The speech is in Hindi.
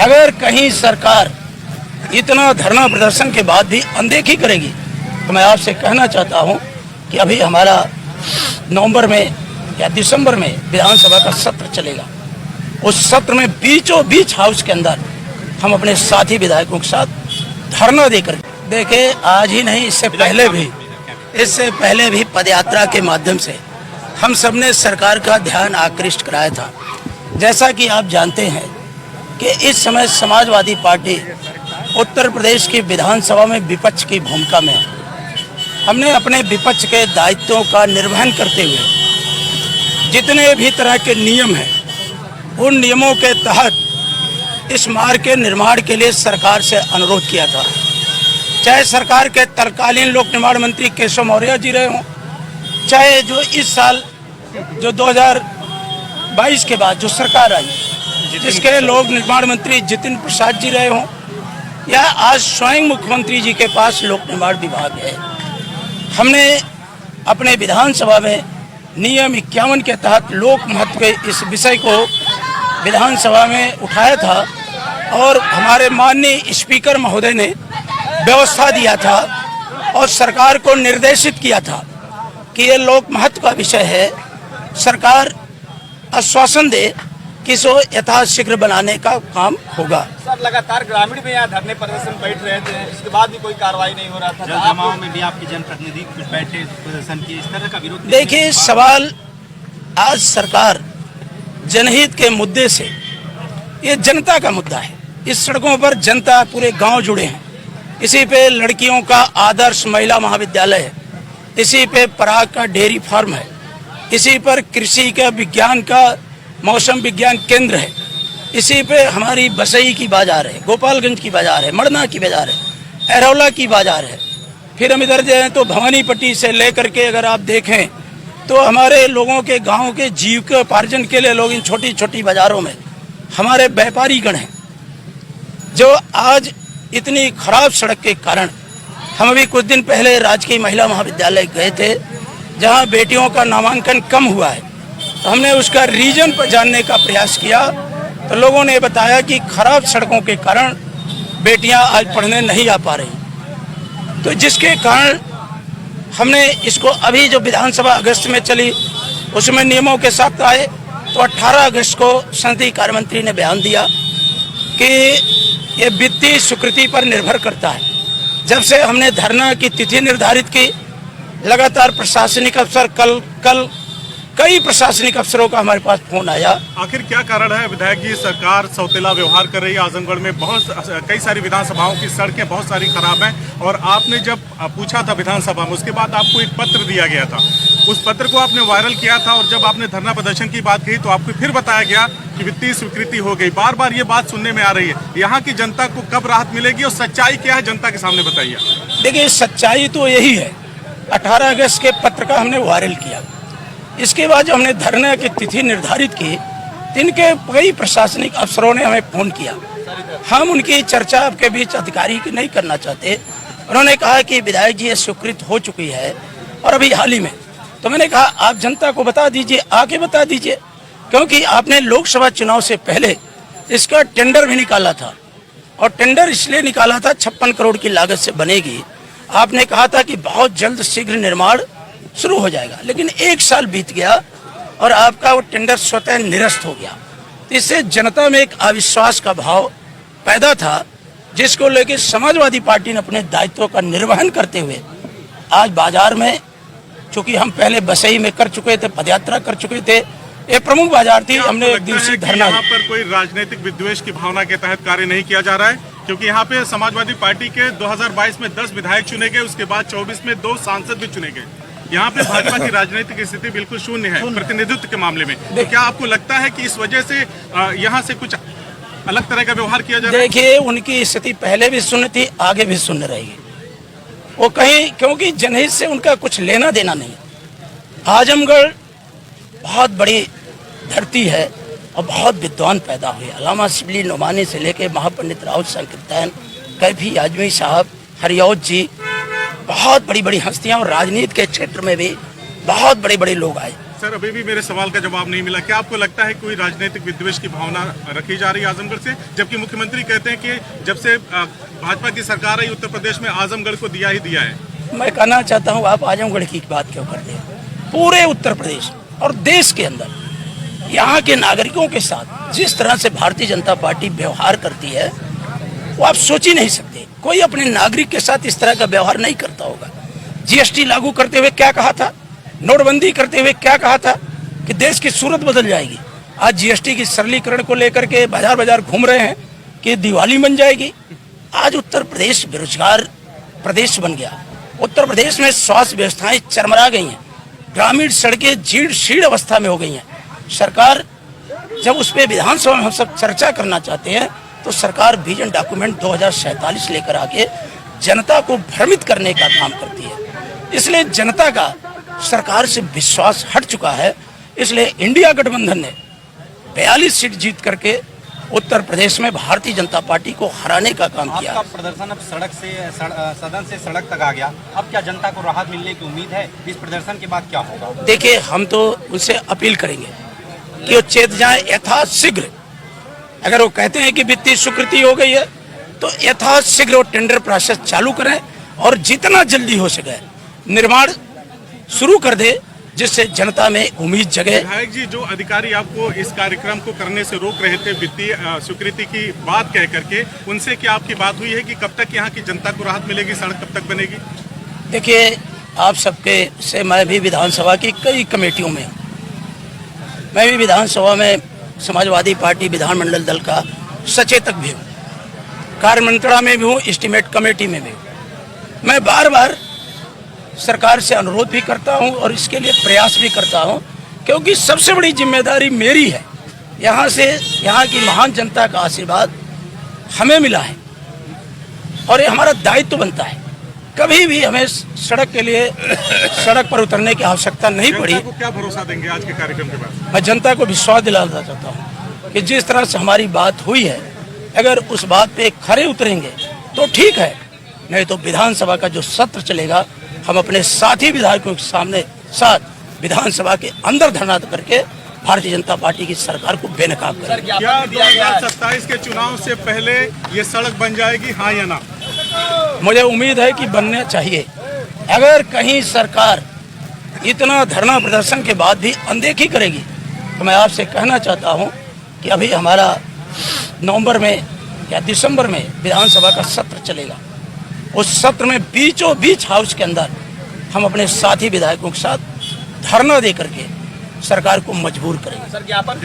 अगर कहीं सरकार इतना धरना प्रदर्शन के बाद भी अनदेखी करेगी तो मैं आपसे कहना चाहता हूं कि अभी हमारा नवंबर में या दिसंबर में विधानसभा का सत्र चलेगा। उस सत्र में बीचों बीच हाउस के अंदर हम अपने साथी विधायकों के साथ धरना देकर देखे। आज ही नहीं, इससे पहले भी पदयात्रा के माध्यम से हम सबने सरकार का ध्यान आकृष्ट कराया था। जैसा कि आप जानते हैं कि इस समय समाजवादी पार्टी उत्तर प्रदेश की विधानसभा में विपक्ष की भूमिका में है। हमने अपने विपक्ष के दायित्वों का निर्वहन करते हुए जितने भी तरह के नियम हैं उन नियमों के तहत इस मार्ग के निर्माण के लिए सरकार से अनुरोध किया था। चाहे सरकार के तत्कालीन लोक निर्माण मंत्री केशव मौर्य जी रहे हों, चाहे जो इस साल जो 2022 के बाद जो सरकार आई जिसके लोक निर्माण मंत्री जितिन प्रसाद जी रहे हों, या आज स्वयं मुख्यमंत्री जी के पास लोक निर्माण विभाग है। हमने अपने विधानसभा में नियम 51 के तहत लोक महत्व के इस विषय को विधानसभा में उठाया था और हमारे माननीय स्पीकर महोदय ने व्यवस्था दिया था और सरकार को निर्देशित किया था कि ये लोक महत्व का विषय है। सरकार आश्वासन दे कि इसको यथाशीघ्र बनाने का काम होगा। सर, लगातार ग्रामीण भी यहाँ धरने प्रदर्शन बैठ रहे थे, इसके बाद भी कोई कार्रवाई नहीं हो रहा था। जल जमाव में भी आपके जनप्रतिनिधि कुछ बैठे प्रदर्शन किए, इस तरह का विरोध। देखिए, सवाल आज सरकार जनहित के मुद्दे से, ये जनता का मुद्दा है। इस सड़कों पर जनता, पूरे गांव जुड़े हैं। इसी पे लड़कियों का आदर्श महिला महाविद्यालय है, इसी पे पराग का डेयरी फार्म है, इसी पर कृषि का विज्ञान का मौसम विज्ञान केंद्र है, इसी पे हमारी बसई की बाजार है, गोपालगंज की बाजार है, मड़ना की बाजार है, एरौला की बाजार है। फिर हम इधर जाएँ तो भवानीपट्टी से लेकर के अगर आप देखें तो हमारे लोगों के गांव के जीविकोपार्जन के लिए लोग इन छोटी छोटी बाजारों में हमारे व्यापारी गण हैं। जो आज इतनी खराब सड़क के कारण, हम अभी कुछ दिन पहले राजकीय महिला महाविद्यालय गए थे जहां बेटियों का नामांकन कम हुआ है, तो हमने उसका रीजन पर जानने का प्रयास किया तो लोगों ने बताया कि खराब सड़कों के कारण बेटियां आज पढ़ने नहीं आ पा रही। तो जिसके कारण हमने इसको अभी जो विधानसभा अगस्त में चली उसमें नियमों के साथ आए, तो 18 अगस्त को संसदीय कार्य मंत्री ने बयान दिया कि ये वित्तीय स्वीकृति पर निर्भर करता है। जब से हमने धरना की तिथि निर्धारित की, लगातार प्रशासनिक अफसर कल कई प्रशासनिक अफसरों का हमारे पास फोन आया। आखिर क्या कारण है विधायक जी, सरकार सौतेला व्यवहार कर रही है। आजमगढ़ में कई सारी विधानसभाओं की सड़कें बहुत सारी खराब हैं और आपने जब पूछा था विधानसभा में, उसके बाद आपको एक पत्र दिया गया था। उस पत्र को आपने वायरल किया था और जब आपने धरना प्रदर्शन की बात कही तो आपको फिर बताया गया कि वित्तीय स्वीकृति हो गई। बार बार ये बात सुनने में आ रही है। यहाँ की जनता को कब राहत मिलेगी और सच्चाई क्या है, जनता के सामने बताइए। देखिए, सच्चाई तो यही है, 18 अगस्त के पत्र का हमने वायरल किया। इसके बाद जो हमने धरना की तिथि निर्धारित की, इनके कई प्रशासनिक अफसरों ने हमें फोन किया। हम उनकी चर्चा आपके बीच अधिकारी की नहीं करना चाहते। उन्होंने कहा कि विधायक जी ये स्वीकृत हो चुकी है और अभी हाल ही में। तो मैंने कहा आप जनता को बता दीजिए, आके बता दीजिए, क्योंकि आपने लोकसभा चुनाव से पहले इसका टेंडर भी निकाला था और टेंडर इसलिए निकाला था 56 करोड़ की लागत से बनेगी। आपने कहा था कि बहुत जल्द शीघ्र निर्माण शुरू हो जाएगा, लेकिन 1 साल बीत गया और आपका वो टेंडर स्वतः निरस्त हो गया। इससे जनता में एक अविश्वास का भाव पैदा था, जिसको लेकर समाजवादी पार्टी ने अपने दायित्वों का निर्वहन करते हुए आज बाजार में, चूंकि हम पहले बसई में कर चुके थे, पदयात्रा कर चुके थे, ये प्रमुख बाजार थी, हमने एक दिवसीय धरना। यहाँ पर कोई राजनीतिक विद्वेष की भावना के तहत कार्य नहीं किया जा रहा है, क्योंकि यहाँ पे समाजवादी पार्टी के 2022 में 10 विधायक चुने गए, उसके बाद 24 में 2 सांसद भी चुने गए। यहाँ पे भाजपा की राजनीतिक स्थिति बिल्कुल शून्य है प्रतिनिधित्व के मामले में। तो क्या आपको लगता है कि इस वजह से यहाँ से कुछ अलग तरह का व्यवहार किया जा रहा है? देखिए, उनकी स्थिति पहले भी शून्य थी, आगे भी शून्य रहेगी। वो कहीं, क्योंकि जनहित से उनका कुछ लेना देना नहीं। आजमगढ़ बहुत बड़ी धरती है और बहुत विद्वान पैदा हुए। अल्लामा शिबली नोमानी से लेके महापंडित राउत संकीर्तन, कैफी आजमी साहब, हरियौत जी, बहुत बड़ी बड़ी हस्तियां, और राजनीति के क्षेत्र में भी बहुत बड़े बड़े लोग आए। सर, अभी भी मेरे सवाल का जवाब नहीं मिला। क्या आपको लगता है कोई राजनीतिक विद्वेष की भावना रखी जा रही है आजमगढ़ से, जबकि मुख्यमंत्री कहते हैं कि जब से भाजपा की सरकार आई उत्तर प्रदेश में आजमगढ़ को दिया ही दिया है। मैं कहना चाहता हूँ, आप आजमगढ़ की बात क्यों करते हैं? पूरे उत्तर प्रदेश और देश के अंदर यहाँ के नागरिकों के साथ जिस तरह से भारतीय जनता पार्टी व्यवहार करती है वो आप सोच ही नहीं सकते। कोई अपने नागरिक के साथ इस तरह का व्यवहार नहीं करता होगा। जीएसटी लागू करते हुए क्या कहा था, नोटबंदी करते हुए क्या कहा था कि देश की सूरत बदल जाएगी। आज जीएसटी की सरलीकरण को लेकर के बाजार बाजार घूम रहे हैं कि दिवाली बन जाएगी। आज उत्तर प्रदेश बेरोजगार प्रदेश बन गया। उत्तर प्रदेश में स्वास्थ्य व्यवस्थाएं चरमरा गई हैं, ग्रामीण सड़कें जीर्ण शीर्ण अवस्था में हो गई हैं। सरकार जब उस पर विधानसभा में हम सब चर्चा करना चाहते हैं तो सरकार विजन डॉक्यूमेंट 2047 लेकर आके जनता को भ्रमित करने का काम करती है। इसलिए जनता का सरकार से विश्वास हट चुका है। इसलिए इंडिया गठबंधन ने 42 सीट जीत करके उत्तर प्रदेश में भारतीय जनता पार्टी को हराने का काम किया। आपका प्रदर्शन अब सड़क से सदन से सड़क तक आ गया। अब क्या जनता को राहत मिलने की उम्मीद है? इस प्रदर्शन के बाद क्या होगा? देखिए, हम तो उनसे अपील करेंगे कि वो चेत जाए यथाशीघ्र। अगर वो कहते हैं कि वित्तीय स्वीकृति हो गई है तो यथाशीघ्र वो टेंडर प्रोसेस चालू करें और जितना जल्दी हो सके निर्माण शुरू कर दे, जिससे जनता में उम्मीद जगे। विधायक जी, जो अधिकारी आपको इस कार्यक्रम को करने से रोक रहे थे वित्तीय स्वीकृति की बात कह करके, उनसे क्या आपकी बात हुई है कि कब तक यहाँ की जनता को राहत मिलेगी, सड़क कब तक बनेगी? देखिए, आप सबके से मैं भी विधानसभा की कई कमेटियों में हूँ। मैं भी विधानसभा में समाजवादी पार्टी विधानमंडल दल का सचेतक भी हूँ, कार्यमंत्रणा में भी हूँ, एस्टीमेट कमेटी में भी हूँ। मैं बार बार सरकार से अनुरोध भी करता हूँ और इसके लिए प्रयास भी करता हूँ, क्योंकि सबसे बड़ी जिम्मेदारी मेरी है। यहाँ से यहाँ की महान जनता का आशीर्वाद हमें मिला है और ये हमारा दायित्व बनता है। कभी भी हमें सड़क के लिए सड़क पर उतरने की आवश्यकता नहीं पड़ी। जनता को क्या भरोसा देंगे आज के कार्यक्रम के बाद? मैं जनता को विश्वास दिलाना चाहता हूँ कि जिस तरह से हमारी बात हुई है, अगर उस बात पे खरे उतरेंगे तो ठीक है, नहीं तो विधानसभा का जो सत्र चलेगा हम अपने साथी विधायकों के सामने साथ विधानसभा के अंदर धरना करके भारतीय जनता पार्टी की सरकार को बेनकाब करेंगे। क्या 2027 के चुनाव से पहले ये सड़क बन जाएगी, हाँ या ना? मुझे उम्मीद है कि बनना चाहिए। अगर कहीं सरकार इतना धरना प्रदर्शन के बाद भी अनदेखी करेगी तो मैं आपसे कहना चाहता हूं कि अभी हमारा नवंबर में या दिसंबर में विधानसभा का सत्र चलेगा। उस सत्र में बीचों बीच हाउस के अंदर हम अपने साथी विधायकों के साथ धरना दे करके सरकार को मजबूर करेंगे। सर, ज्ञापन